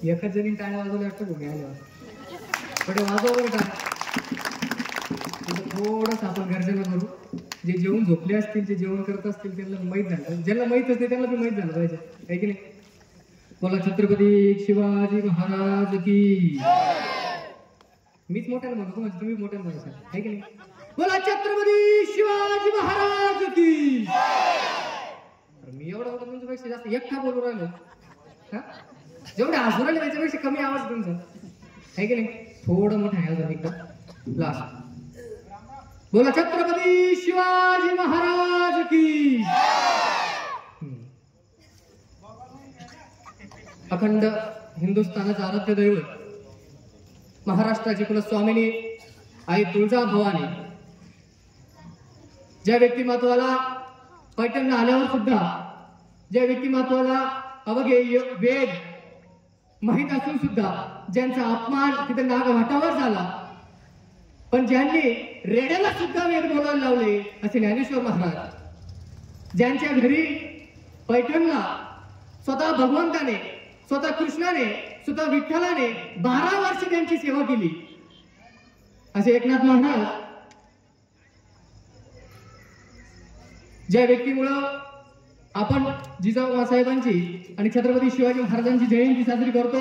एकच जणी टाळ्या वाजवल्या वाटतं भूमी आल्यावर पण वाजव बरं का. थोडंसं आपण गर्जना करू. जे जेवून झोपले असतील जे जेवण करत असतील त्यांना माहीत झालं, ज्यांना माहीत असते त्यांना बी माहीत झालं पाहिजे आहे की नाही. बोला छत्रपती शिवाजी महाराज की. मीच मोठ्यानं म्हणतो म्हणजे तुम्ही मोठ्यानं म्हणा आहे की नाही. बोला छत्रपती शिवाजी महाराज की. मी एवढा तुमच्यापेक्षा जास्त एकटा बोलू राहिलो हा. जेवढे हसू राहिले त्याच्यापेक्षा कमी आवाज तुमचा आहे की नाही. थोडं मोठं आहे अजून एकदम लास्ट. बोला छत्रपती शिवाजी महाराज की. अखंड हिंदुस्थानाचं आराध्य दैवत महाराष्ट्राची कुलस्वामिनी आई तुळजाभवानी ज्या व्यक्तिमत्वाला पैठणला आल्यावर सुद्धा ज्या व्यक्तिमत्वाला अवघे वेद माहीत असून सुद्धा ज्यांचा अपमान तिथे नागघाटावर झाला पण ज्यांनी रेड्याला सुद्धा वेद बोलायला लावले असे ज्ञानेश्वर महाराज. ज्यांच्या घरी पैठणला स्वतः भगवंताने स्वतः कृष्णाने स्वतः विठ्ठलाने 12 वर्ष त्यांची सेवा केली असे एकनाथ महाराज. ज्या व्यक्तीमुळं आपण जिजाऊ साहेबांची आणि छत्रपती शिवाजी महाराजांची जयंती साजरी करतो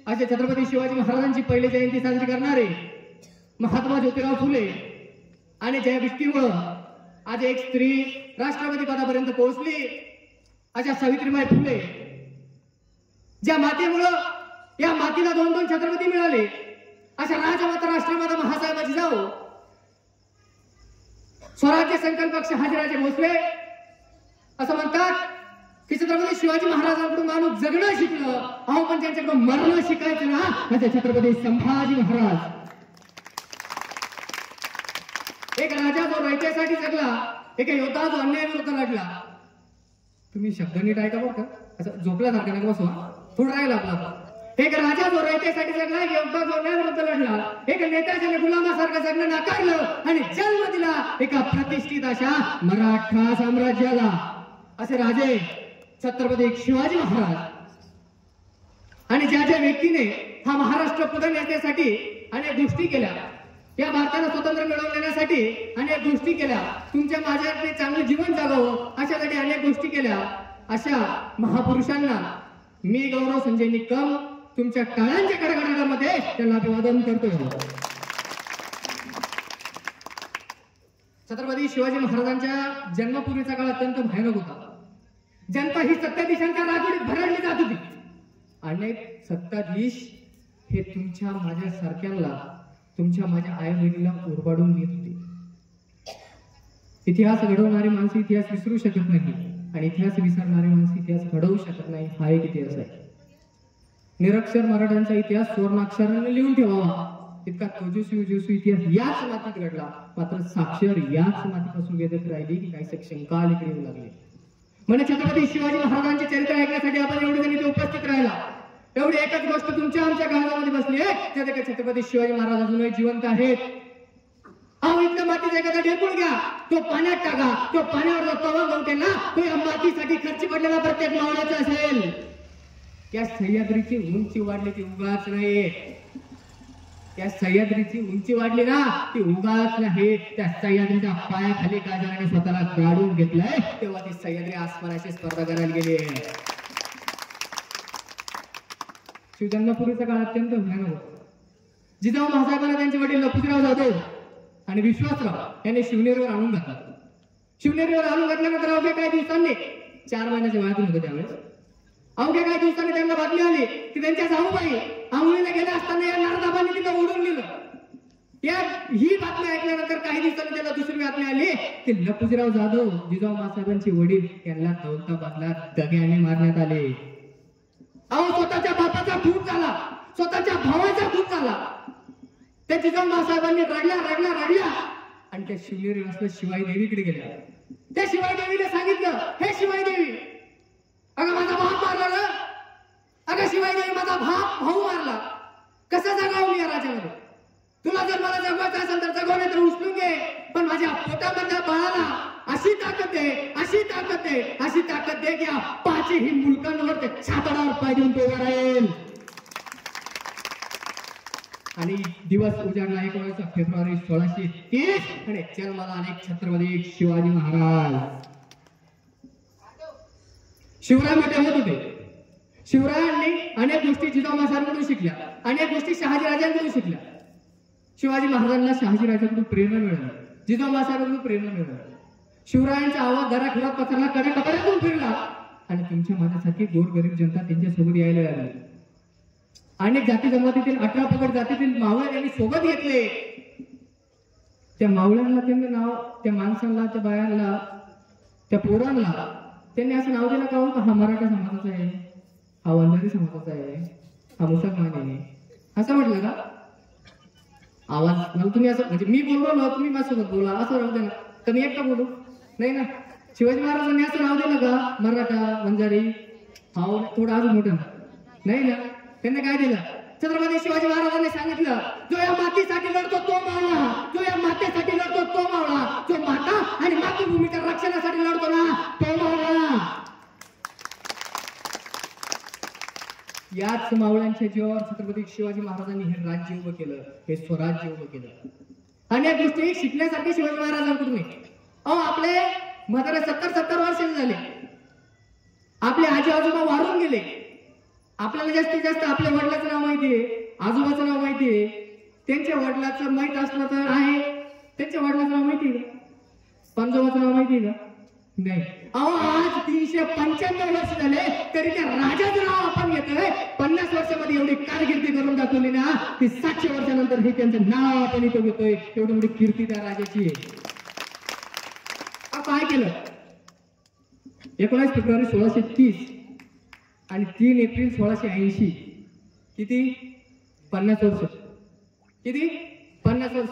असे छत्रपती शिवाजी महाराजांची पहिली जयंती साजरी करणारे महात्मा ज्योतिराव फुले आणि ज्या व्यक्तीमुळं आज एक स्त्री राष्ट्रपती पदापर्यंत पोहोचली अशा सावित्रीबाई फुले. ज्या मातेमुळं या मातीला 2-2 छत्रपती मिळाले अशा राजमाता राष्ट्रमाता महासाहेबा जिजाऊ. स्वराज्य संकल्पक शहाजीराजे भोसले असं म्हणतात की छत्रपती शिवाजी महाराजांकडून माणूस जगणं शिकलं अहो पण त्यांच्याकडून मरणं शिकायचं ना म्हणजे छत्रपती संभाजी महाराज. एक राजा जो रयतेसाठी जगला एक योद्धा जो अन्यायाविरुद्ध लढला. तुम्ही शब्द नीट ऐका बरं का असं झोपल्यासारखं नका बसू थोडं राहिला आपला. एक राजा जो रयतेसाठी जगला एक योद्धा जो अन्यायाविरुद्ध लढला एक नेत्याने गुलामासारखं जगणं नाकारलं आणि जन्म दिला एका प्रतिष्ठित अशा मराठा साम्राज्याला असे राजे छत्रपती शिवाजी महाराज. आणि ज्या ज्या व्यक्तीने हा महाराष्ट्र पुढे नेण्यासाठी अनेक गोष्टी केल्या या भारताला स्वतंत्र मिळवून देण्यासाठी अनेक गोष्टी केल्या तुमच्या माझ्याकडे चांगलं जीवन जगावं अशासाठी अनेक गोष्टी केल्या अशा महापुरुषांना मी गौरव संजय निकम तुमच्या टाळ्यांच्या कडकडाटामध्ये त्यांना अभिवादन करतो. छत्रपती शिवाजी महाराजांच्या जन्मपूर्वीचा काळ अत्यंत भयानक होता. जनता ही सत्ताधीशांच्या राजवटीत भरडली जात होती. अनेक सत्ताधीश हे तुमच्या माझ्या सारख्यांना तुमच्या माझ्या आई बहिणीला उरबाडून येत होते. इतिहास घडवणारी माणसं इतिहास विसरू शकत नाही आणि इतिहास विसरणारी माणसं इतिहास घडवू शकत नाही हा एक इतिहास आहे. निरक्षर मराठ्यांचा इतिहास सुवर्णाक्षराने लिहून ठेवावा इतका तेजस्वी इतिहास याच मातीत घडला. मात्र साक्षर याच मातीपासून वेदत राहिली की काही शंका इकडे येऊ लागली. म्हणजे छत्रपती शिवाजी महाराजांचे चरित्र ऐकण्यासाठी आपण एवढे जण इथे उपस्थित राहिला. एवढी एकच गोष्ट तुमच्या आमच्या गावामध्ये बसली आहे त्या छत्रपती शिवाजी महाराज अजूनही जिवंत आहेत. अहो इथल्या मातीचा एखादा ढेकूळ घ्या तो पाण्यात टाका तो पाण्यावर जो तवंग उठेल ना तो या मातीसाठी खर्च पडलेला प्रत्येक मावळ्याचा असेल. या सह्याद्रीची उंची वाढली ती उगाच नाही. या सह्याद्रीची उंची वाढली ना ती उगाच नाही. त्या सह्याद्रीच्या पायाखाली काजराने स्वतःला गाडून घेतलंय तेव्हा ती सह्याद्री आसमानाची स्पर्धा करायला गेली. शिवजन्मपूर्वीचा काळ अत्यंत भयानक होता. जिजाऊ महासाहेबांना त्यांचे वडील लपुजीराव जाधव आणि विश्वासराव यांनी शिवनेरीवर आणून घातला. शिवनेरीवर आणून घातल्यानंतर अवघ्या काही दिवसांनी 4 महिन्याच्या वयातून होते त्यावेळेस अवघ्या काही दिवसांनी त्यांना बातमी आली की त्यांच्या जाऊबाई आंघोळीला गेल्या असताना या नारदाबांनी तिथं ओढून नेलं. ही बातमी ऐकल्यानंतर काही दिवसांनी त्याला दुसरी बातमी आली की लपुजीराव जाधव जिजाऊ महासाहेबांचे वडील यांना दौलताबादला दग्याने मारण्यात आले. अहो स्वतःच्या बापाचा खून झाला स्वतःच्या भावाचा खून झाला. त्या जिजाऊ महासाहेबांनी रडल्या आणि त्या शिवनेरी वाचलं शिवाई देवीकडे गेल्या. त्या शिवाई देवीने सांगितलं हे शिवाई देवी अगं माझा बाप मारला ना अगं शिवाई देवी माझा भाऊ मारला कसं जगावं मी या राज्यामध्ये. तुला जर मला जगवायचं असेल तर जगव नाही तर उचलून घे पण माझ्या पोटामधल्या बाळाला अशी ताकद आहे, अशी ताकद आहे, अशी ताकद आहे की पाचही मुलकांवर ते छातडावर पाय देऊन तो उभा राहील. आणि दिवस उजाडला 19 फेब्रुवारी 1630 आणि जन्माला अनेक छत्रपती शिवाजी महाराज. शिवराय मोठे होत होते. शिवरायांनी अनेक गोष्टी जिजाऊ महाराजांकडून शिकल्या, अनेक गोष्टी शहाजी राजांकडून शिकल्या. शिवाजी महाराजांना शहाजी राजांकडून प्रेरणा मिळाली, जिजाऊ महाराजांकडून प्रेरणा मिळाली. शिवरायांचा आवाज घराघरात पसरला, कड्याकड्यातून फिरला आणि तुमच्या माझ्यासारखी गोरगरीब जनता त्यांच्या सोबत यायला लागली. अनेक जाती जमातीतील 18 पगड जातीतील मावळे त्यांनी सोबत घेतले. त्या मावळ्यांना त्यांनी नाव, त्या माणसांना, त्या बायांना, त्या पोरांना त्यांनी असं नाव दिलं का हा मराठा समाजाचा आहे, हा वंजारी समाजाचा आहे, हा मुसलमान आहे, असं म्हटलं का? आवाज मला तुम्ही असं म्हणजे मी बोललो ना, तुम्ही माझ्यासोबत बोला असं राहू दे ना, तर मी एकटा बोलू नाही ना. शिवाजी महाराजांनी असं नाव दिलं का मराठा वंजारी, हा थोडं अजून मोठं नाही ना. त्यांनी काय दिलं? छत्रपती शिवाजी महाराजांनी सांगितलं, जो या मातीसाठी लढतो तो मावळा, जो या मातेसाठी लढतो तो मावळा, जो माता आणि मातृभूमीच्या रक्षणासाठी लढतो ना तो मावळा. याच मावळ्यांच्या जीवावर छत्रपती शिवाजी महाराजांनी हे राज्य उभं केलं, हे स्वराज्य उभं केलं. अनेक गोष्टी शिकण्यासारखे शिवाजी महाराजांकडून. आपले म्हातारे 70 वर्षाचे झाले, आपले आजी आजोबा वारून गेले. आपल्याला जास्तीत जास्त आपल्या वडिलाचं नाव माहितीये, आजोबाचं नाव माहितीये, त्यांच्या वडिलाचं माहित असलं तर आहे. त्यांच्या वडिलाचं नाव माहितीये का? पंजोबाचं नाव माहितीये का? नाही. आज 395 वर्ष झाले तरी त्या राजाचं नाव आपण घेतोय. 50 वर्षामध्ये एवढी कारकिर्दी करून दाखवली ना ती 700 वर्षानंतर हे त्यांचं नाव आपण इथं घेतोय. एवढी मोठी कीर्ती त्या राजाची आहे. काय केलं? 19 फेब्रुवारी 1630 आणि 3 एप्रिल 1680 किती? 50 वर्ष. किती? 50 वर्ष.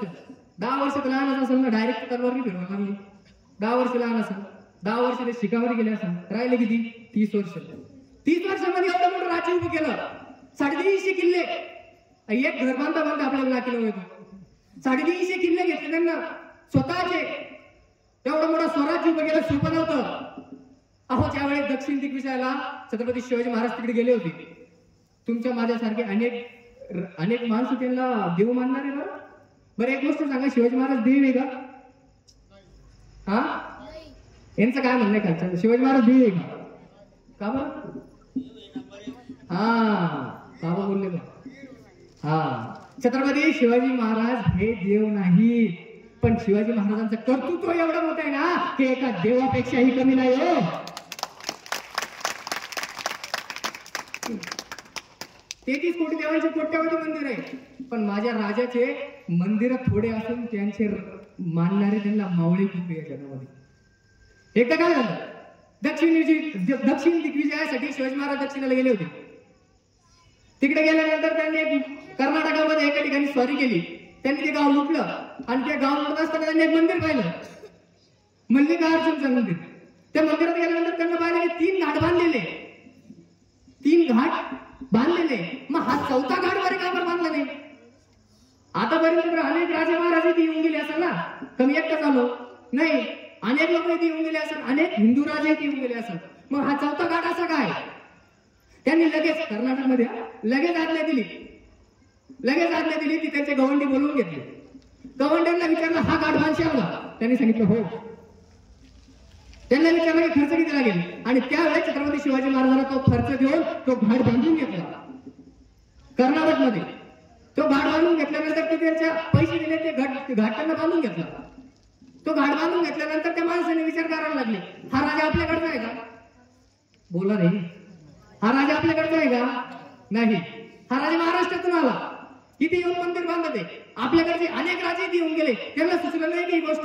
10 वर्ष तर लहान असेल ना, डायरेक्ट तलवार नाही फिरवणार मी. 10 वर्ष लहान असेल, 10 वर्ष ते शिकामध्ये गेले असेल, राहिले किती? 30 वर्ष. 30 वर्षामध्ये एवढं मोठं राज्य उभं केलं. 350 किल्ले, एक घर बांधता बांधता आपल्याला किल्ला येतो. 350 किल्ले घेतले त्यांना स्वतःचे. एवढं मोठं स्वराज्य उभं केलं, सोपं नव्हतं. ज्यावेळेस दक्षिण दिग्विजयाला छत्रपती शिवाजी महाराज तिकडे गेले होते, तुमच्या माझ्यासारखे अनेक माणसं त्यांना देव मानणारे. बरं एक गोष्ट सांगा, शिवाजी महाराज देव आहे का? हा, यांचं काय म्हणणं आहे खालचं? शिवाजी महाराज देव आहे का? बरं? बाबा बोलले का? छत्रपती शिवाजी महाराज हे देव नाही, पण शिवाजी महाराजांचं कर्तृत्व एवढं मोठं आहे ना की एका देवापेक्षाही कमी नाही. हो, 33 कोटी देवांचे कोट्यावधी मंदिर आहे, पण माझ्या राजाचे मंदिर थोडे असून त्यांचे मानणारे त्यांना मावळे खूप आहे जगामध्ये. एकदा काय झालं, दक्षिण दिग्विजयासाठी शिवाजी महाराज दक्षिणेला गेले होते. तिकडे गेल्यानंतर त्यांनी कर्नाटकामध्ये एका ठिकाणी स्वारी केली. त्यांनी ते गाव लुटलं आणि ते गाव लुटत असताना त्यांनी एक मंदिर पाहिलं, मल्लिकार्जुनचं मंदिर. त्या मंदिरात गेल्यानंतर त्यांना पाहिलं की 3 घाट बांधलेले. 3 घाट बांधलेले. मग हा 4था घाट बरे का बरं बांधला नाही? आतापर्यंत अनेक राजे महाराज इथे येऊन गेले असेल ना, कमी एकटा झालो नाही, अनेक लोक इथे येऊन गेले असेल, अनेक हिंदू राजे इथे येऊन गेले असेल. मग हा 4था घाट असा काय? त्यांनी लगेच कर्नाटकमध्ये लगेच आज्ञा दिली. ती त्यांचे गवंडी बोलवून घेतले. गवंड्यांना विचारलं हा घाट बांधशाल का? त्यांनी सांगितलं हो. त्यांना विचारलं की खर्च किती लागेल, आणि त्यावेळेस छत्रपती शिवाजी महाराजांना तो खर्च देऊन तो घाट बांधून घेतला कर्नाटकमध्ये. तो घाट बांधून घेतल्यानंतर ते त्यांच्या पैसे दिले, ते घाट त्यांना बांधून घेतला. तो घाट बांधून घेतल्यानंतर त्या माणसाने विचार करायला लागले, हा राजा आपल्याकडचा आहे का? बोला रे, हा राजा आपल्याकडचा आहे का? नाही, हा राजा महाराष्ट्रातून आला, किती येऊन मंदिर बांधत आहे. आपल्याकडचे अनेक राजे इथे येऊन गेले, त्यांना सुचलं नाही की ही गोष्ट,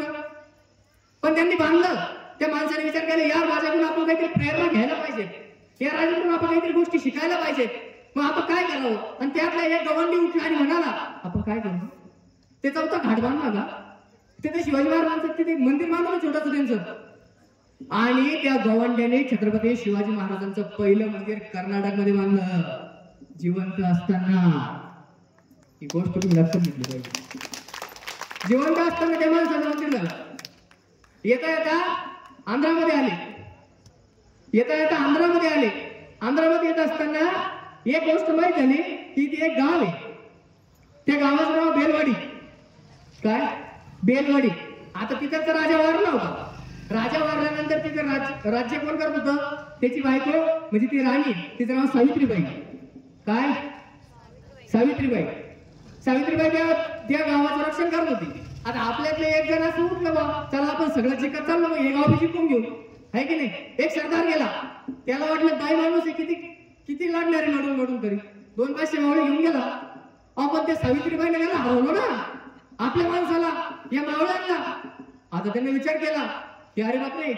पण त्यांनी बांधलं. त्या माणसाने विचार केला, या राजाकडून आपण काहीतरी प्रेरणा घ्यायला पाहिजे, या राजाकडून आपण काहीतरी गोष्टी शिकायला पाहिजेत. मग आपण काय करावं? आणि त्यातला एक गवंडी उठला आणि म्हणाला, आपण काय करू? ते 4था घाट बांधला का? तिथे शिवाजी महाराजांचं तिथे मंदिर बांधलं छोटंसं त्यांचं. आणि त्या गवंड्याने छत्रपती शिवाजी महाराजांचं पहिलं मंदिर कर्नाटकमध्ये बांधलं, जिवंत असताना. ही गोष्ट तुम्ही लक्षात घेतली पाहिजे. जिवंत असताना त्या माणसाचं मंदिर झालं. येता येता आंध्रामध्ये आले. येता येता आंध्रामध्ये आले. आंध्रामध्ये येत असताना एक गोष्ट माहित झाली की ते एक गाव आहे. त्या गावाचं नाव बेलवाडी. काय? बेलवाडी. आता तिथं राजा वारला होता. राजा वारल्यानंतर तिथे राज्य कोण करत होतं? त्याची बायको म्हणजे ती राणी, तिचं नाव सावित्रीबाई. काय? सावित्रीबाई. सावित्रीबाई त्या गावाचं रक्षण करत होती. आता आपल्यातले एक जण असं उठलं बा, चला आपण सगळं जिंकत चाललो, हे गाव जिंकून घेऊ, आहे की नाही. एक सरदार गेला. त्याला वाटलं बाई माणूस आहे, किती किती लढणार आहे, लढून तरी 2-500 मावळे घेऊन गेला. आपण त्या सावित्रीबाईने त्याला हरवलो ना आपल्या माणसाला, या मावळ्यांना. आता त्यांनी विचार केला की अरे बापरे,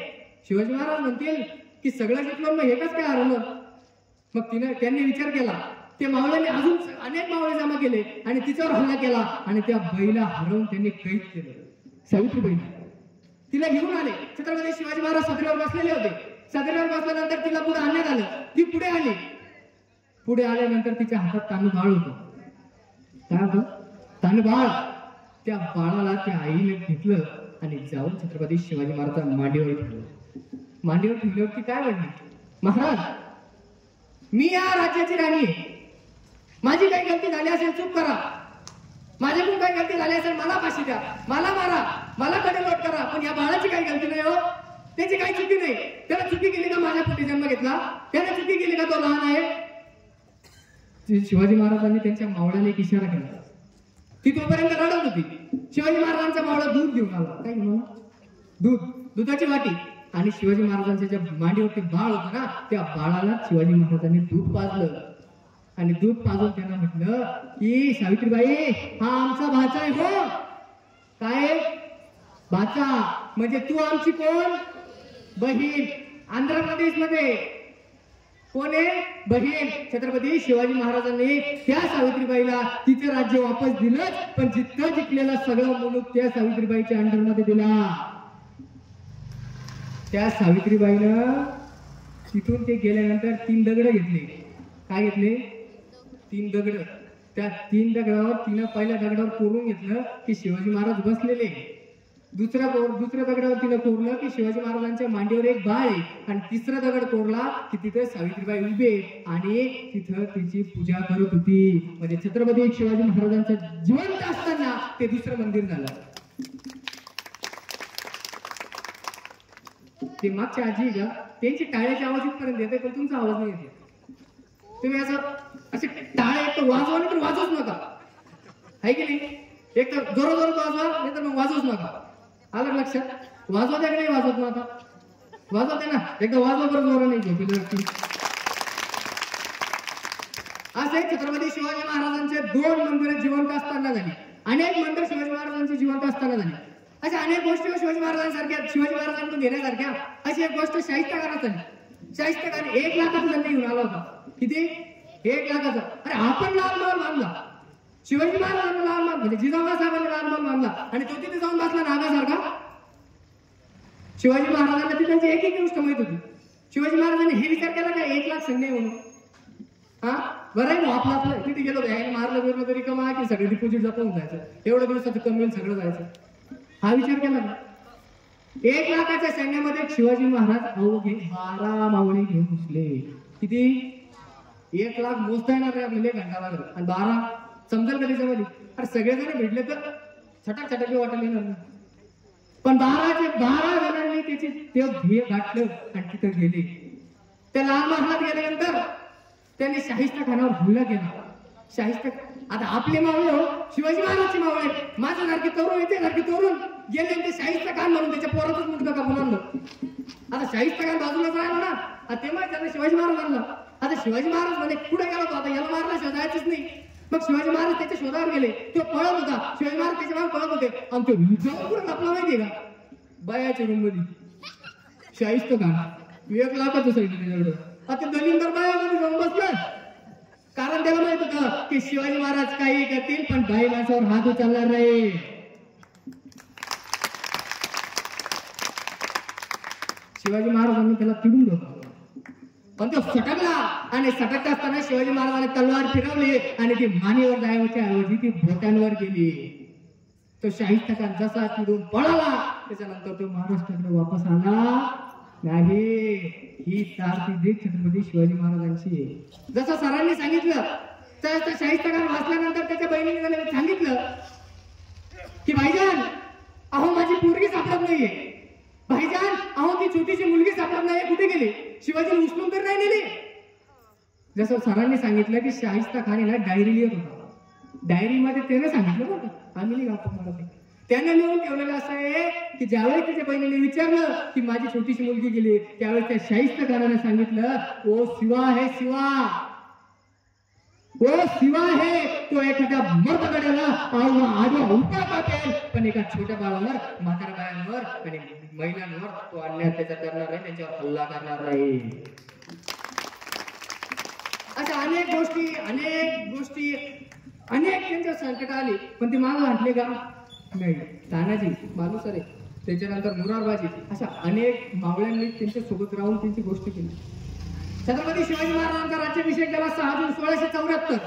शिवाजी महाराज म्हणतील की सगळं जिंकलं, मग एकच काय हरवलं. मग त्यांनी विचार केला. त्या मावळ्यांनी अजून अनेक मावळे जमा केले आणि तिच्यावर हल्ला केला आणि त्या बाईला हरवून त्यांनी कैद केलं. सावित्रीबाई तिला घेऊन आले. छत्रपती शिवाजी महाराज सदरेवर बसलेले होते. सदरेवर बसल्यानंतर तिला पुढे आणण्यात आलं. ती पुढे आली. पुढे आल्यानंतर तिच्या हातात तांदूळ होतं. काय होतं? तांदूळ. त्या बाळाला त्या आईने घेतलं आणि जाऊन छत्रपती शिवाजी महाराजांच्या मांडीवर ठेवलं. मांडीवर ठेवल्यावरती काय म्हणली? महाराज, मी या राज्याची राणी आहे. माझी काही गलती झाली असेल चूक करा. माझ्याकडून काही गलती झाली असेल मला फाशी द्या, मला मारा, मला कडेलोट करा, पण या बाळाची काही गलती नाही हो. त्याची काही चुकी नाही. त्याला चुकी केली का माझ्या पोटी जन्म घेतला? त्याने चुकी केली का तो लहान आहे? शिवाजी महाराजांनी त्यांच्या मावळ्याने एक इशारा केला. ती तोपर्यंत रडत होती. शिवाजी महाराजांचा मावळा दूध घेऊन आला. काय घेऊन आला? दुधाची वाटी. आणि शिवाजी महाराजांच्या ज्या मांडीवरती बाळ होतं ना, त्या बाळाला शिवाजी महाराजांनी दूध पाजलं. आणि दूध पाजून त्यांना म्हटलं की सावित्रीबाई, हा आमचा भाचा आहे हो. काय? भाचा. म्हणजे तू आमची कोण? बहीण. आंध्र प्रदेश मध्ये कोण आहे? बहीण. छत्रपती शिवाजी महाराजांनी त्या सावित्रीबाईला तिचे राज्य वापस दिलं, पण जिथं जिंकलेला सगळं मुलूक त्या सावित्रीबाईच्या अंडरमध्ये दिला. त्या सावित्रीबाईनं तिथून ते गेल्यानंतर 3 दगड घेतले. काय घेतले? 3 दगड. त्या 3 दगडावर तिनं पहिल्या दगडावर कोरून घेतलं की शिवाजी महाराज बसलेले. दुसऱ्या दगडावर तिनं कोरलं की शिवाजी महाराजांच्या मांडीवर एक बाळ आहे. आणि तिसरा दगड कोरला की तिथे सावित्रीबाई उभे आणि तिथं तिची पूजा करत होती. म्हणजे छत्रपती शिवाजी महाराजांचं जिवंत असताना ते दुसरं मंदिर झालं. ते मागच्या आजी का त्यांची टाळ्याची आवाज इथपर्यंत येते, पण तुमचा आवाज नाही येते. तुम्ही असे टाळे एक तर वाजवा, नाही तर वाजवूच नका, आहे की नाही. एक तर जोरात वाजवा, नाही तर मग वाजवूच नका. आलं लक्षात? वाजवा द्या की नाही वाजवत ना? आता वाजवा द्या ना. एकदा वाजवा बरं जोरा नाही झोपेल. असे छत्रपती शिवाजी महाराजांचे 2 मंदिरं जिवंत असताना झाली. अनेक मंदिर शिवाजी महाराजांची जिवंत असताना झाली. अशा अनेक गोष्टी शिवाजी महाराजांसारख्या, शिवाजी महाराजांकडून घेण्यासारख्या. अशी एक गोष्ट शाहिस्तेखानात झाली. शाहिस्तेखान 1 लाखाचा दंड घेऊन आला होता. किती? 1 लाखाचा. अरे आपण लाल महाल बांधला. शिवाजी महाराजांना लाल महाल म्हणजे जिजाऊला साहेबांनी लाल महाल बांधला आणि तो तिथे जाऊन बसला नागासारखा. शिवाजी महाराजांना ती त्यांची एक गोष्ट माहित होती. शिवाजी महाराजांनी हे विचार केला का 1 लाख सैन्य म्हणून? हा बरं आहे ना, आपलं तिथे गेलो यायला मारलं बिरलं तरी कमा की सगळं डिपॉझिट जपून जायचं, एवढ्या दिवसाचं कमी होईल सगळं जायचं, हा विचार केला ना. 1 लाखाच्या सैन्यामध्ये शिवाजी महाराज अवघे 12 मावळे घेऊन घुसले. किती? 1 लाख मोजता येणार नाही आपल्याला घंटा लागला आणि 12 समजेल का त्याच्यामध्ये? अरे सगळेजण भेटले तर छटाक वाटायला येणार नाही. पण 12 जणांनी त्याचे ते ध्येय गाठलं आणि तिथं गेले. त्या लाल महालात गेल्यानंतर त्यांनी शाहिस्तेखानावर हल्ला केला. आता आपले मावळे हो, शिवाजी महाराजचे मावळे, माझ्या सारखे तरुण येते सारखे तरुण गेले ते शाहिस्तेखान म्हणून त्याच्या पोरातच मुलगा का मुलांना. आता शाहिस्तेखान बाजूलाच राहिला ना, तेव्हा त्यांना शिवाजी महाराज आणला. आता शिवाजी महाराज म्हणे कुठे गेला होता, आता याला मारला शोधायचंच नाही. मग शिवाजी महाराज त्याच्या शोधावर गेले. तो पळत होता, शिवाजी महाराज त्याच्या मागे पळत होते आणि तो विजावर कुठे लपला माहितीये का? बायाच्या रूम मध्ये. शाहिस्तेखान 1 लाखाचं सैन्य त्याच्याकडे. आता दलिंदर बायामध्ये जाऊन बसला, कारण त्याला माहित होतं की शिवाजी महाराज काही करतील पण बाई माणसावर हात उचलणार नाही. शिवाजी महाराजांनी त्याला तिडून धरला, पण तो सटकला आणि सटकत असताना शिवाजी महाराजांनी तलवार फिरवली आणि ती मानेवर जायच्या ऐवजी ती बोटांवर गेली. तो शाहिस्ता खान जसा तिथून पळाला त्याच्यानंतर तो महाराष्ट्राकडे वापस आला नाही. ही कारकिर्दी छत्रपती शिवाजी महाराजांची आहे. जसं सरांनी सांगितलं तर शाहिस्ता खान वाचल्यानंतर त्याच्या बहिणीने त्याला सांगितलं की भाईजान अहो माझी पोरगी सापडत नाहीये, भाईजान अहो ती छोटीशी मुलगी सापडत नाहीये, कुठे गेली? शिवाजीने उचलून तर नाही नेली. जसं सरांनी सांगितलं की शाहिस्ता खान याला डायरी लिहित होता. डायरीमध्ये त्याने सांगितलं बघ आम्ही नाही गाव मला ते त्याने लिहून ठेवलेलं असं आहे की ज्यावेळी त्याच्या बहिणीने विचारलं की माझी छोटीशी मुलगी गेली त्यावेळेस त्या शाहिस्ता खानाने सांगितलं ओ शिवा है शिवा, ओ शिवा है तो एखाद्या मर्दगड्याला आडवा उलटा कापेल पण एका छोट्या बाळावर म्हाताऱ्या बायांवर आणि महिलांवर तो अन्याय त्याचा करणार नाही, त्यांच्यावर हल्ला करणार नाही. अशा अनेक गोष्टी अनेक त्यांच्या संकट आली पण ते मागं हटले का नाही. तानाजी मालुसरे त्याच्यानंतर मुरारबाजी अशा अनेक मावळ्यांनी त्यांच्या सोबत राहून त्यांची गोष्ट केली. छत्रपती शिवाजी महाराजांचा राज्याभिषेक झाला 6 जून 1674.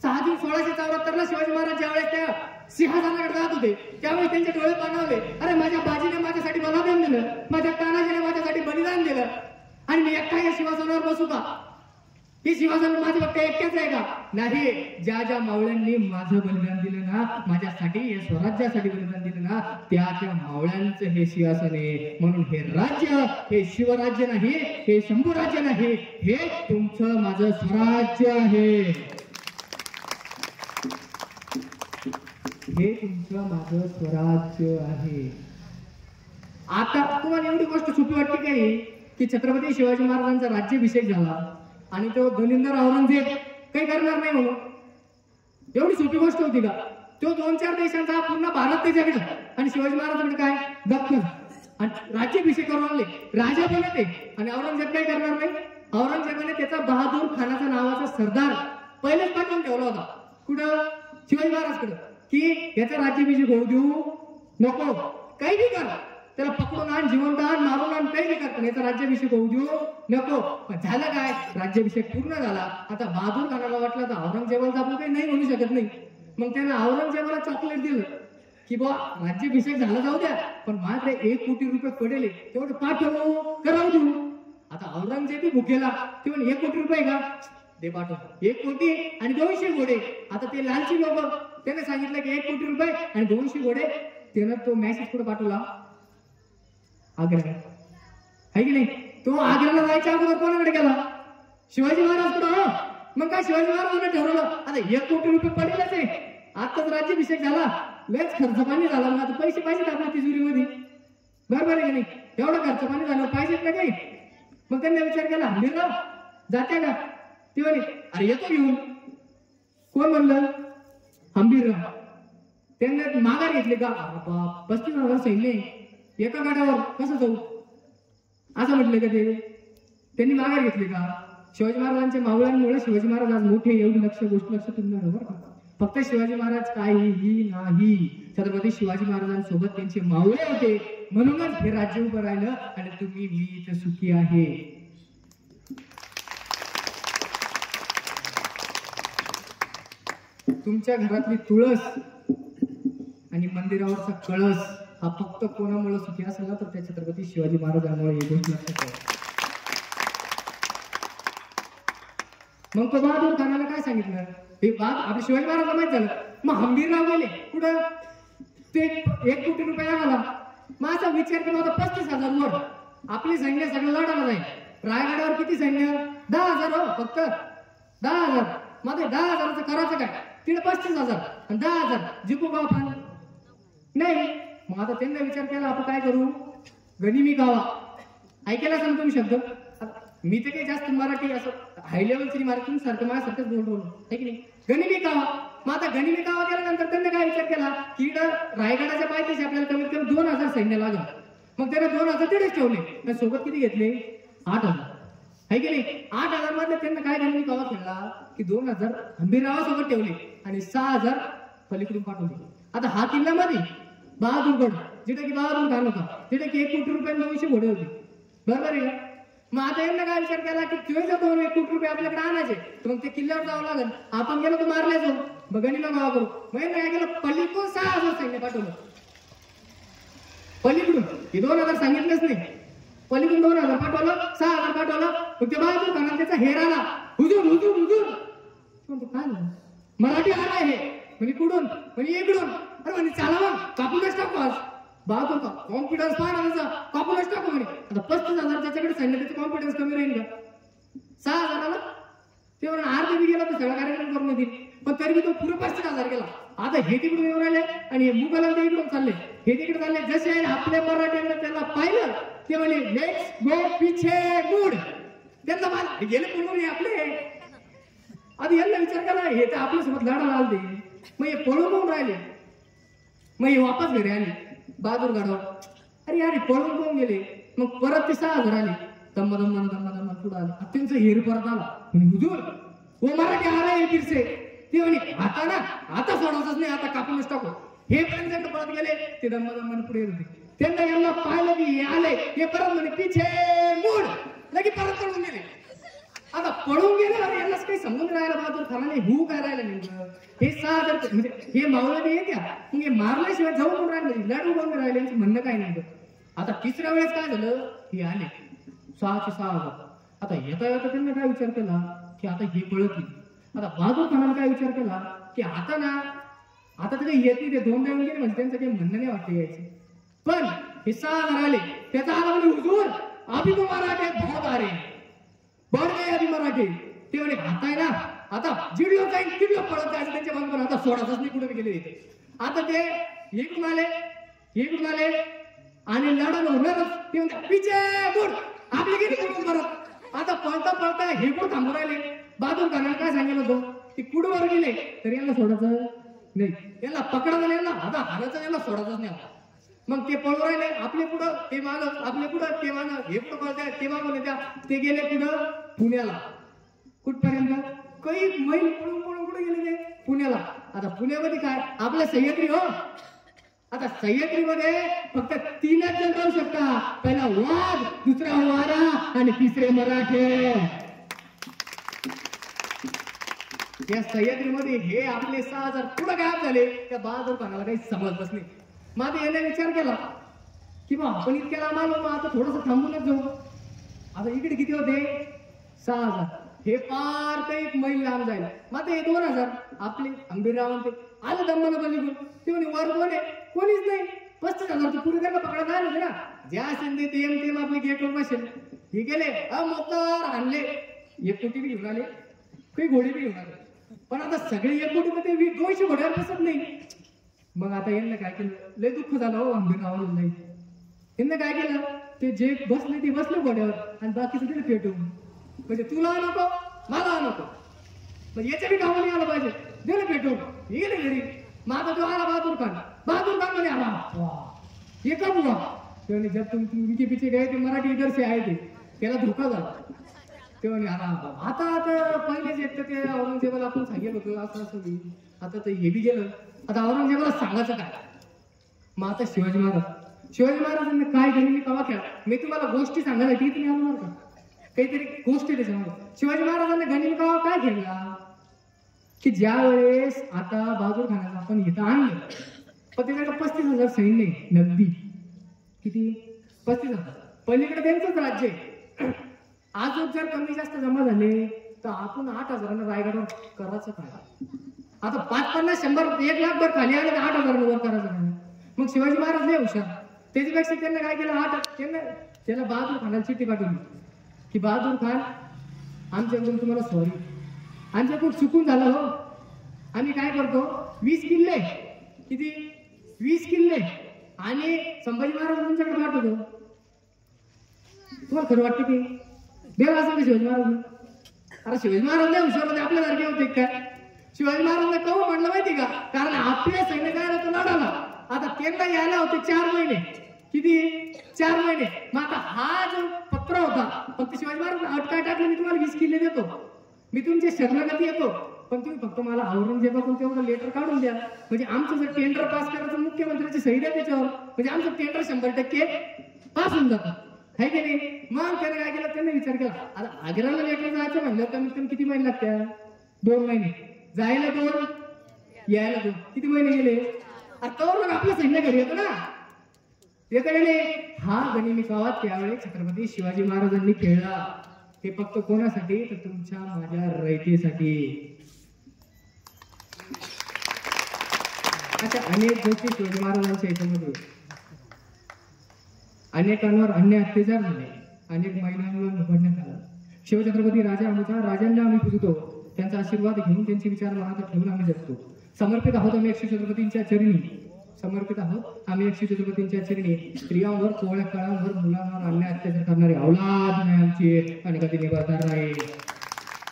6 जून 1674 शिवाजी महाराज ज्यावेळेस त्या सिंहासनाकडे जात होते त्यावेळेस त्यांचे डोळे पाणावले. अरे माझ्या बाजीने माझ्यासाठी बलिदान दिलं, माझ्या तानाजीने माझ्यासाठी बलिदान दिलं आणि मी एकटा या सिंहासनावर बसू का? हे सिंहासन माझं फक्त एकट्याच आहे का? नाही. ज्या ज्या मावळ्यांनी माझं बलिदान दिलं ना, माझ्यासाठी या स्वराज्यासाठी बलिदान दिलं ना, त्या त्या मावळ्यांचं हे सिंहासन आहे. म्हणून हे राज्य हे शिवराज्य नाही, हे शंभूराज्य नाही, हे तुमचं माझं स्वराज्य आहे. हे तुमचं माझं स्वराज्य आहे. आता तुम्हाला एवढी गोष्ट सोपी वाटते काही की छत्रपती शिवाजी महाराजांचा राज्याभिषेक झाला आणि तो दलिंदर औरंगजेब काही करणार नाही म्हणून एवढी सोपी गोष्ट होती का? तो 2-4 देशांचा पूर्ण भारत त्याच्याकडे आणि शिवाजी महाराजांकडे काय दख्खन आणि राज्याभिषेक करून आणले. राजा बनत आहे आणि औरंगजेब काय करणार नाही. औरंगजेबाने त्याचा बहादूर खानाचा नावाचा सरदार पहिलेच पाठवून ठेवला होता. कुठं? शिवाजी महाराजकडे की याचा राज्याभिषेक होऊ देऊ नको, काही बी कर, त्याला पकडून आण, जिवंत आण, मारून आण, काही नाही करत, याचा राज्याभिषेक होऊ देऊ नको. पण झालं काय? राज्याभिषेक पूर्ण झाला. आता बहादूर खानाला वाटलं तर औरंगजेबाला आपण काही नाही म्हणू शकत नाही. मग त्याने औरंगजेबाला चॉकलेट दिलं की बा राज्याभिषेक झाला जाऊ द्या पण माझ्याकडे 1 कोटी रुपये पडेल तेवढं पाठवू करावं देऊ. आता औरंगजेबी भुकेला ते म्हणे 1 कोटी रुपये का दे पाठव. 1 कोटी आणि 200 घोडे. आता ते लालची लोक त्याने सांगितलं की 1 कोटी रुपये आणि 200 घोडे. त्यानं तो मेसेज कुठे पाठवला? आग्रा आहे की नाही. तो आग्र्याला जायच्या अगोदर कोणाकडे गेला? शिवाजी महाराज कडे. मग काय शिवाजी महाराजांनी ठरवलं आता 1 कोटी रुपये पडेलच आहे, आताच राज्याभिषेक झाला, लयच खर्च पाणी झाला, मग आता पैसे आपल्या तिजोरीमध्ये बरोबर आहे की नाही. एवढं खर्च पाणी झालं पाहिजेत ना काही. मग त्यांनी विचार केला हंबीरराव जाते का? ते म्हणे अरे येतो घेऊन. कोण म्हणलं? हंबीरराव. त्यांनी माघार घेतली का? 35,000 सैन्य एका गडावर कसं जाऊ असं म्हटलं का ते? त्यांनी माघार घेतली का? शिवाजी महाराजांच्या मावळ्यांमुळे शिवाजी महाराज आज मोठे, एवढी गोष्ट लक्षात तुम्ही बरं का. फक्त शिवाजी महाराज काहीही नाही, छत्रपती शिवाजी महाराजांसोबत त्यांचे मावळे होते म्हणूनच हे राज्य उभं राहिलं आणि तुम्ही मी इथं सुखी आहे. तुमच्या घरातली तुळस आणि मंदिरावरचा कळस हा फक्त कोणामुळे सुखी असेल ना तर त्या छत्रपती शिवाजी महाराजांमुळे ही गोष्ट लक्षात ठेवा. मग तो बहादूर खानाला काय सांगितलं? हे आपले शिवाजी महाराज माहित झालं. मग हंबीरराव गेले कुठं? ते 1 कोटी रुपये आला. मग असा विचार केला होता 35,000 वर आपले सैन्य सगळं लढायला जाईल. रायगडावर किती सैन्य? 10,000 हो फक्त 10,000. मग 10,000चं करायचं काय? तिथे 35,000 आणि 10,000 जिंकू का आपण? नाही. मग आता त्यांनी विचार केला आपण काय करू? गनिमी कावा. ऐकायला सांग तुम्ही शब्द. मी तर काही जास्त मराठी असं हाय लेवलची मराठी सारखं माझ्यासारखंच बोलतो आहे की नाही. गनिमी कावा. मग आता गनिमी कावा केल्यानंतर त्यांनी काय विचार केला की रायगडाच्या पायथ्याशी आपल्याला कमीत कमी 2,000 सैन्य लागलं. मग त्याने 2,000 तिथेच ठेवले. सोबत किती घेतले? 8,000 आहे की नाही. 8,000 मध्ये त्यांना काय गनिमी कावा खेळला की 2,000 हंबीररावासोबत ठेवले आणि 6,000 पलीकडून पाठवले. आता हा किल्ल्यामध्ये बहादूरगड जिथे की बहादूर खान होता, तिथे की 1 कोटी रुपये 200 घोडे होते बरोबर आहे का. मग आता यांना काय विचार केला की तुझे जर 2 कोटी रुपये आपल्याकडे आणायचे तर मग ते किल्ल्यावर जावं लागेल. आपण गेलो तर मारल्या जाऊ बघणीला गावा करू. मग यांना काय केलं, पलीकडून 6,000 सैन्य पाठवलं. पलीकडून हे 2,000 सांगितलंच नाही, पलीकडून 2,000 पाठवलं, 6,000 पाठवलं. मग ते बहादूर खानाला त्याचा हेर आला, हुजूर हुजूर हुजूर. म्हणतो काय झालं, मराठी आला हे म्हणजे कुठून, म्हणजे इकडून. अरे म्हणे चला मग कापूनच टाकू आज. बहादूर का कॉन्फिडन्स पाहा त्याचा, कापूनच टाकू म्हणे. आता 35,000 त्याच्याकडे सैन्य, त्याचं कॉन्फिडन्स कमी राहील का. 6,000 ते म्हणून अर्धे बी गेला तर सगळा कार्यक्रम करून देईल, पण तरी तो पुरे 35,000 गेला. आता हे तिकडून येऊन राहिले आणि हे मुघल ते इकडून चालले, हे तिकडे चालले. जसे आपल्या मराठ्यांना त्याला पाहिलं ते म्हणे लेट्स गो पिछे मुड. त्यांना मला गेले पळून आपले. आता यांना विचार केला हे तर आपल्यासोबत लढायला आलते, मग हे पळून राहिले. मग हे वापस घरी आले बहादूर गडावर. अरे यार पळून कोण गेले. मग परत ते 6,000 आले, दम्मा दम्मा दम्मा दम्मा पुढे आले. त्यांचं हेर परत आला, हुजूर वो मराठी आ रहे फिरसे. ते म्हणे आता ना आता सोडायचंच नाही, आता कापूनच टाकू. हे पर्यंत परत गेले, ते दम्मा दम्मा पुढे येत होते. त्यांना यांना पाहिलं की हे आले, हे परत म्हणे पिछे मूड, लगे परत पळून गेले. आता पळून गेले आणि यांनाच काही समजून राहिला बहादूर खानाने हू काय राहिलं नेमकं. हे 6,000 म्हणजे हे मावळं येत्या, मग हे मारल्याशिवाय जाऊ कोण राहिले, लढू कोण राहिले, यांचं म्हणणं काय नेमकं. आता तिसऱ्या वेळेस काय झालं, हे आले 6चे 6,000. आता येता येता त्यांना काय विचार केला की आता हे पळतील. आता बहादूर खानाने काय विचार केला की आता ना आता तर काही येत नाही, ते 2 येऊन गेले म्हणजे त्यांचं काही म्हणणं नाही वाटते यायचे. पण हे 6,000 आले, त्याचा आला म्हणजे हुजूर अभी तो मराठे बहुत आ रहे बढ़ गए अभी मराठे. ते म्हणे आता आहे ना आता जिडलो जाईल तिडलो पळत जायचं त्यांच्या मागून, आता सोडायचंच नाही कुठे गेले इथे. आता ते इकडून आले आणि लढण होणारच. ते म्हणतात पिछे मुड, आपली गेली कुठून परत. आता पळता पळता हे कोण थांबून राहिले. बहादूर खानाने काय सांगितलं होतं की कुठवर गेले तरी यांना सोडायचं नाही, यांना पकडायचं नाही, यांना आता हारायचं, यांना सोडायचंच नाही. मग ते पळून राहिले, आपले पुढं ते मागं, आपले पुढं ते मागं, हे पुढं पळताय ते मागून येत्या. ते गेले पुढं पुण्याला. कुठपर्यंत काही मैल पळून पळून कुठे गेले ते पुण्याला. आता पुण्यामध्ये काय आपल्या सह्याद्री हो. आता सह्याद्रीमध्ये फक्त 3च जण राहू शकता, पहिला वाघ, दुसरा वारा आणि तिसरे मराठे. या सह्याद्रीमध्ये हे आपले 6,000 पुढे गायब झाले. त्या बहादूर खानाला काही समजलंच नाही. मग याने विचार केला की बा आपण इतक्याला आलो, मग आता थोडस थांबूनच जाऊ. आता इकडे किती होते 6,000, हे पार काही एक मैल लांब जाईल. मग हे 2,000 आपले आंबीरराव ते आलं दम्माला बलीकडून. ते म्हणे वर कोण आहे, कोणीच नाही. 35,000 पुढे त्यांना पकडा आले ना, ज्या शिंदे तेम आपले गेटवर बसेल. हे गेले मोकार आणले, 1 कोटी बी घेऊन आले, काही घोडे बी घेऊन आले. पण आता सगळे 1 कोटी मध्ये 200 घोड्यावर बसत नाही. मग आता यांना काय केलं, लय दुःख झालं हो आंबेगावला. नाही यांना काय केलं, ते जे बसले ते बसले घोड्यावर आणि बाकीचं दिलं पेटवून. म्हणजे तुला नको मला नको, म्हणजे याच्या बी कामाला आलं पाहिजे, दिलं पेटवून. गेले घरी. मग आता तो आला बहादूर खान मध्ये आला. एका बुवा त्याने जब तुमचे पिछे गए ते मराठी इधर से आहे ते त्याला धोका झाला. ते म्हणे आता पहिलेच एक तर ते औरंगजेबाला आपण सांगितलं होतं असं असं, आता तर हे बी गेलं. आता औरंगजेबाला सांगायचं काय. मग आता शिवाजी महाराजांनी काय केलं मी कवा खेळा. मी तुम्हाला गोष्टी सांगायसाठी तुम्ही आलो का, काहीतरी गोष्टी त्याच्यामध्ये. शिवाजी महाराजांनी गनिमी कावा काय खेळला की ज्या वेळेस आता बहादूर खानाला आपण इथं आणलं, पण त्याच्याकडे 35,000 सैन्य नगदी. किती 35,000. पलीकडे त्यांचंच राज्य आहे. आज जर कमी जास्त जमा झाले तर आपण 8,000 रायगडावर करायचं काय. आता 5-50, 100, 1 लाख भर खाली आले तर 8,000 वर करायचं काय. मग शिवाजी महाराज लय हुशार. त्याच्यापेक्षा त्यांना काय केलं, त्याला बहादूर खानाला चिठ्ठी पाठवली की बहादूर खान आमच्याकडून तुम्हाला सॉरी, आमच्याकडून चुकून झालं हो. आम्ही काय करतो 20 किल्ले, किती 20 किल्ले आणि संभाजी महाराज तुमच्याकडे पाठवतो. तुम्हाला खरं वाटतं की देव असं की शिवाजी महाराज. अरे शिवाजी महाराज नाही हुशार होते, आपल्यासारखे होते काय. शिवाजी महाराजांना कवा म्हणलं माहिती का, कारण आपले सैन्य काय होतं लढायला. आता त्यांना यायला होते 4 महिने, किती 4 महिने. मग आता हा जो पत्र होता फक्त शिवाजी महाराज अट काय टाकलं, मी तुम्हाला 20 किल्ले देतो, मी तुमच्या शरणागती येतो, पण तुम्ही फक्त मला औरंगजेबाकडून तेवढं लेटर काढून द्या. म्हणजे आमचं जर टेंडर पास करायचं मुख्यमंत्र्याची सही द्या त्याच्यावर, म्हणजे आमचं टेंडर 100% पास होऊन जातं. आहे की नाही? मग त्याने काय केलं, त्याने विचार केला आता आग्र्याला लेटर जायचं म्हणलं कमीत कमी किती महिने लागत्या? 2 महिने. जायला 2, यायला 2, किती महिने गेले? आता मग आपलं सैन्य घरी येतं ना, येतं का नाही? हा गनिमी काळात त्यावेळी छत्रपती शिवाजी महाराजांनी खेळला. ते फक्त कोणासाठी? तर तुमच्या माझ्या रयतेसाठी. अशा अनेक गोष्टी शिवाजी महाराजांच्या याच्यामध्ये, अनेकांवर अन्याय अत्याचार झाले, अनेक महिलांवर निवडण्यात आलं. शिवछत्रपती राजा आमचा, राजांना आम्ही पूजतो, त्यांचा आशीर्वाद घेऊन त्यांचे विचार मनात ठेवून आम्ही जगतो. समर्पित आहोत आम्ही छत्रपतींच्या चरणी, समर्पित आहोत आम्ही छत्रपतींच्या चरणी. स्त्रियांवर, कोवळ्या काळांवर, मुलांवर अन्याय अत्याचार करणारे अवलाद नाही आमची आणि कधी निभावणार नाही.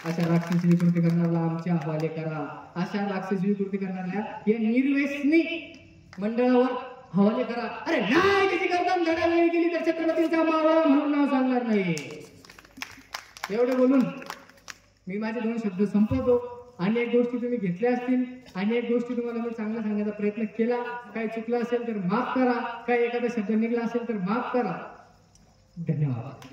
अशा राक्षसी कृती करणाऱ्याला आमच्या हवाले करा. अशा राक्षसी कृती करणाऱ्या या निर्व्यसनी मंडळावर हवाले करा. अरे नाही, त्याची गर्दन धडावेळी गेली तर छत्रपतींचा मावळा म्हणून नाव सांगणार नाही. एवढं बोलून मी माझे 2 शब्द संपवतो. अनेक गोष्टी तुम्ही घेतल्या असतील, अनेक गोष्टी तुम्हाला मी चांगला सांगायचा प्रयत्न केला. काही चुकलं असेल तर माफ करा, काही एखादा शब्द निघाला असेल तर माफ करा. धन्यवाद.